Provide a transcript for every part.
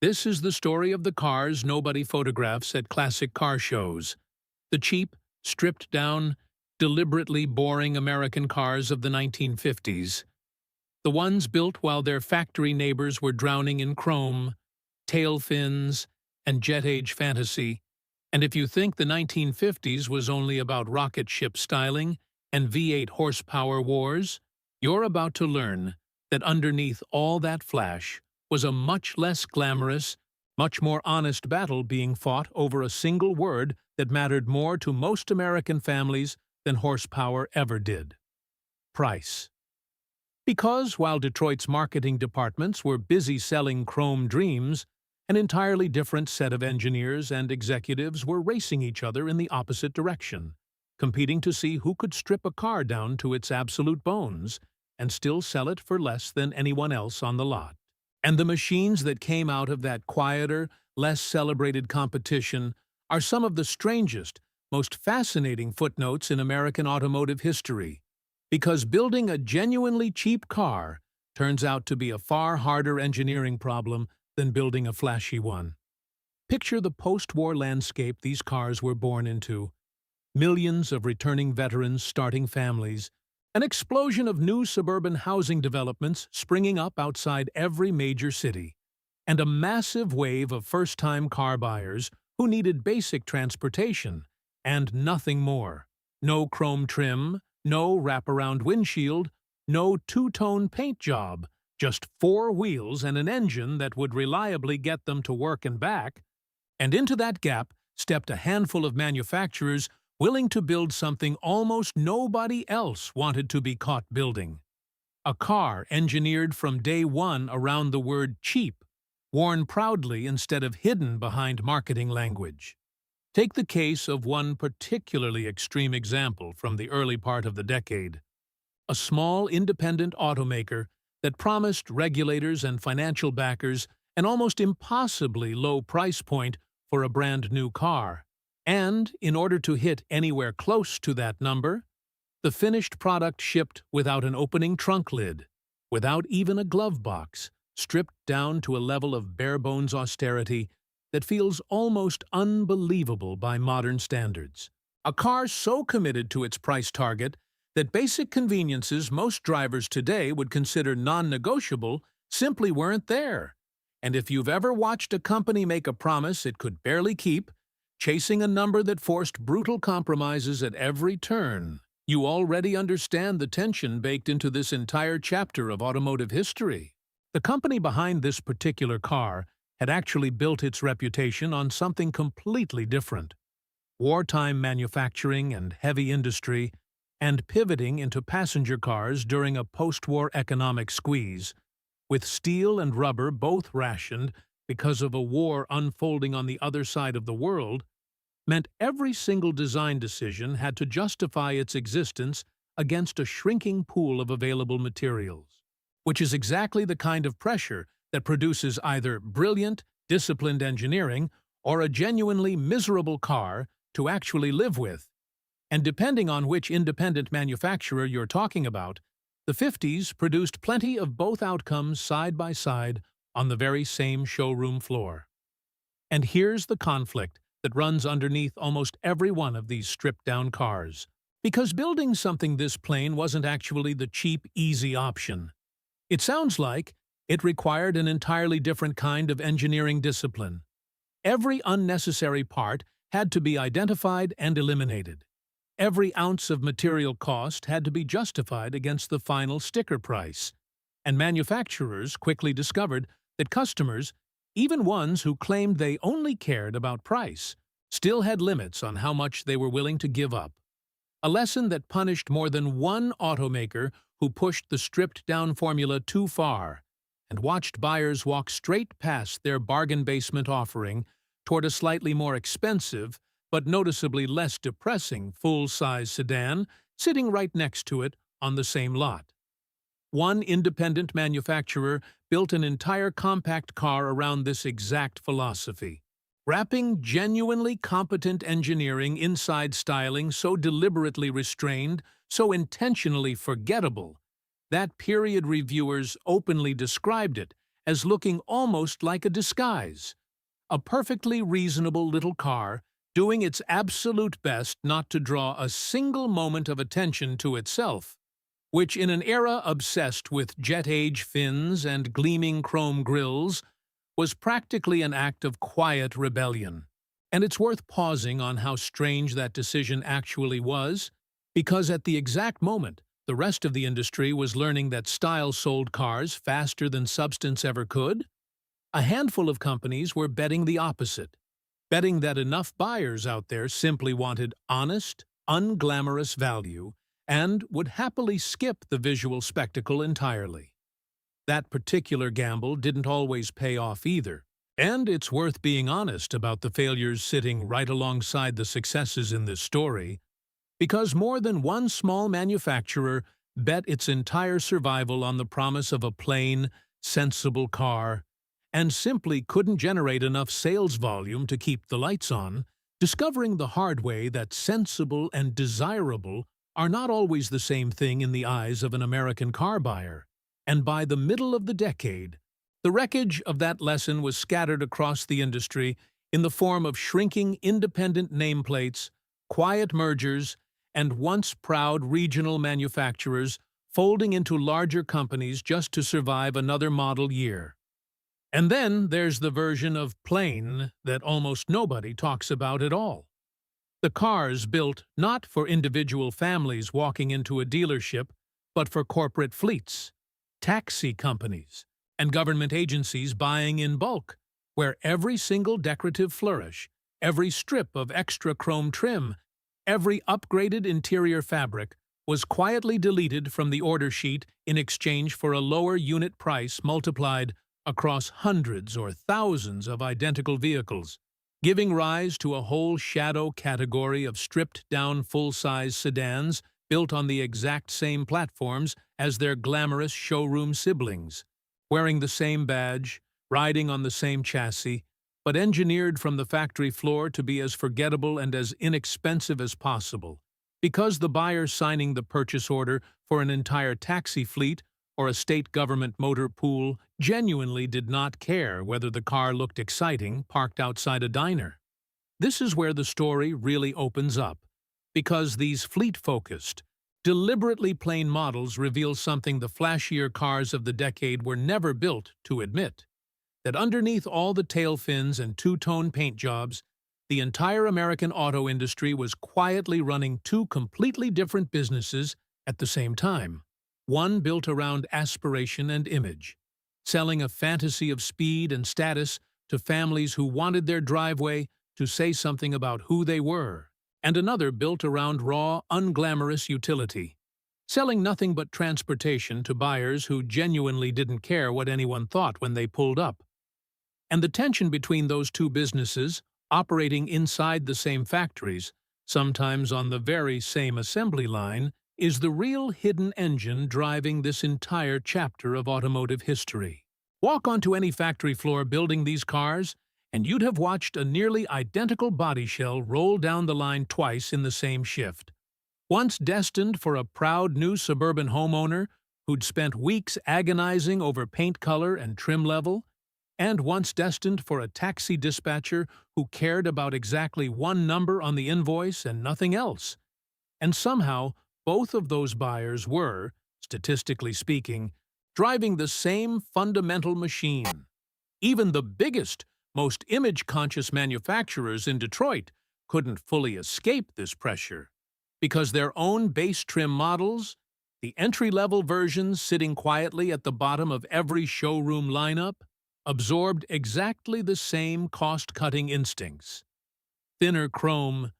This is the story of the cars nobody photographs at classic car shows. The cheap, stripped-down, deliberately boring American cars of the 1950s. The ones built while their factory neighbors were drowning in chrome, tail fins, and jet-age fantasy. And if you think the 1950s was only about rocket ship styling and V8 horsepower wars, you're about to learn that underneath all that flash was a much less glamorous, much more honest battle being fought over a single word that mattered more to most American families than horsepower ever did: price. Because while Detroit's marketing departments were busy selling chrome dreams, an entirely different set of engineers and executives were racing each other in the opposite direction, competing to see who could strip a car down to its absolute bones and still sell it for less than anyone else on the lot. And the machines that came out of that quieter, less celebrated competition are some of the strangest, most fascinating footnotes in American automotive history, because building a genuinely cheap car turns out to be a far harder engineering problem than building a flashy one. Picture the post-war landscape these cars were born into: millions of returning veterans starting families, an explosion of new suburban housing developments springing up outside every major city, and a massive wave of first-time car buyers who needed basic transportation and nothing more. No chrome trim, no wraparound windshield, no two-tone paint job, just four wheels and an engine that would reliably get them to work and back. And into that gap stepped a handful of manufacturers willing to build something almost nobody else wanted to be caught building. A car engineered from day one around the word cheap, worn proudly instead of hidden behind marketing language. Take the case of one particularly extreme example from the early part of the decade: a small independent automaker that promised regulators and financial backers an almost impossibly low price point for a brand new car. And, in order to hit anywhere close to that number, the finished product shipped without an opening trunk lid, without even a glove box, stripped down to a level of bare-bones austerity that feels almost unbelievable by modern standards. A car so committed to its price target that basic conveniences most drivers today would consider non-negotiable simply weren't there. And if you've ever watched a company make a promise it could barely keep, chasing a number that forced brutal compromises at every turn, you already understand the tension baked into this entire chapter of automotive history. The company behind this particular car had actually built its reputation on something completely different: wartime manufacturing and heavy industry, and pivoting into passenger cars during a post-war economic squeeze, with steel and rubber both rationed because of a war unfolding on the other side of the world, meant every single design decision had to justify its existence against a shrinking pool of available materials, which is exactly the kind of pressure that produces either brilliant, disciplined engineering or a genuinely miserable car to actually live with. And depending on which independent manufacturer you're talking about, the 50s produced plenty of both outcomes side by side on the very same showroom floor. And here's the conflict that runs underneath almost every one of these stripped-down cars. Because building something this plain wasn't actually the cheap, easy option. It sounds like it required an entirely different kind of engineering discipline. Every unnecessary part had to be identified and eliminated. Every ounce of material cost had to be justified against the final sticker price. And manufacturers quickly discovered that customers, even ones who claimed they only cared about price, still had limits on how much they were willing to give up. A lesson that punished more than one automaker who pushed the stripped-down formula too far and watched buyers walk straight past their bargain basement offering toward a slightly more expensive but noticeably less depressing full-size sedan sitting right next to it on the same lot. One independent manufacturer built an entire compact car around this exact philosophy, wrapping genuinely competent engineering inside styling so deliberately restrained, so intentionally forgettable, that period reviewers openly described it as looking almost like a disguise. A perfectly reasonable little car doing its absolute best not to draw a single moment of attention to itself, which in an era obsessed with jet-age fins and gleaming chrome grills was practically an act of quiet rebellion. And it's worth pausing on how strange that decision actually was, because at the exact moment, the rest of the industry was learning that style sold cars faster than substance ever could. A handful of companies were betting the opposite, betting that enough buyers out there simply wanted honest, unglamorous value and would happily skip the visual spectacle entirely. That particular gamble didn't always pay off either, and it's worth being honest about the failures sitting right alongside the successes in this story, because more than one small manufacturer bet its entire survival on the promise of a plain, sensible car, and simply couldn't generate enough sales volume to keep the lights on, discovering the hard way that sensible and desirable are not always the same thing in the eyes of an American car buyer. And by the middle of the decade, the wreckage of that lesson was scattered across the industry in the form of shrinking independent nameplates, quiet mergers, and once proud regional manufacturers folding into larger companies just to survive another model year. And then there's the version of plain that almost nobody talks about at all. The cars built not for individual families walking into a dealership, but for corporate fleets, taxi companies, and government agencies buying in bulk, where every single decorative flourish, every strip of extra chrome trim, every upgraded interior fabric was quietly deleted from the order sheet in exchange for a lower unit price multiplied across hundreds or thousands of identical vehicles, giving rise to a whole shadow category of stripped-down full-size sedans built on the exact same platforms as their glamorous showroom siblings, wearing the same badge, riding on the same chassis, but engineered from the factory floor to be as forgettable and as inexpensive as possible, because the buyer signing the purchase order for an entire taxi fleet or a state government motor pool genuinely did not care whether the car looked exciting parked outside a diner. This is where the story really opens up, because these fleet-focused, deliberately plain models reveal something the flashier cars of the decade were never built to admit: that underneath all the tail fins and two-tone paint jobs, the entire American auto industry was quietly running two completely different businesses at the same time. One built around aspiration and image, selling a fantasy of speed and status to families who wanted their driveway to say something about who they were, and another built around raw, unglamorous utility, selling nothing but transportation to buyers who genuinely didn't care what anyone thought when they pulled up. And the tension between those two businesses, operating inside the same factories, sometimes on the very same assembly line, is the real hidden engine driving this entire chapter of automotive history. Walk onto any factory floor building these cars, and you'd have watched a nearly identical body shell roll down the line twice in the same shift. Once destined for a proud new suburban homeowner who'd spent weeks agonizing over paint color and trim level, and once destined for a taxi dispatcher who cared about exactly one number on the invoice and nothing else. And somehow, both of those buyers were, statistically speaking, driving the same fundamental machine. Even the biggest, most image-conscious manufacturers in Detroit couldn't fully escape this pressure, because their own base trim models, the entry-level versions sitting quietly at the bottom of every showroom lineup, absorbed exactly the same cost-cutting instincts. Thinner chrome,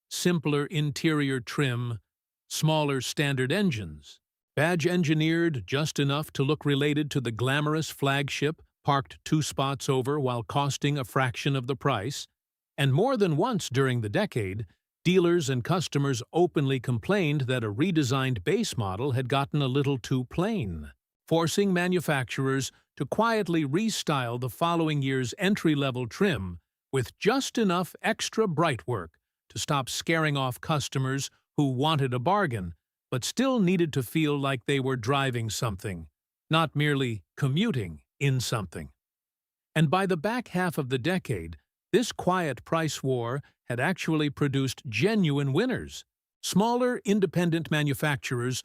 simpler interior trim, smaller standard engines, badge-engineered just enough to look related to the glamorous flagship parked 2 spots over while costing a fraction of the price, and more than once during the decade, dealers and customers openly complained that a redesigned base model had gotten a little too plain, forcing manufacturers to quietly restyle the following year's entry-level trim with just enough extra bright work to stop scaring off customers who wanted a bargain but still needed to feel like they were driving something, not merely commuting in something. And by the back half of the decade, this quiet price war had actually produced genuine winners. Smaller, independent manufacturers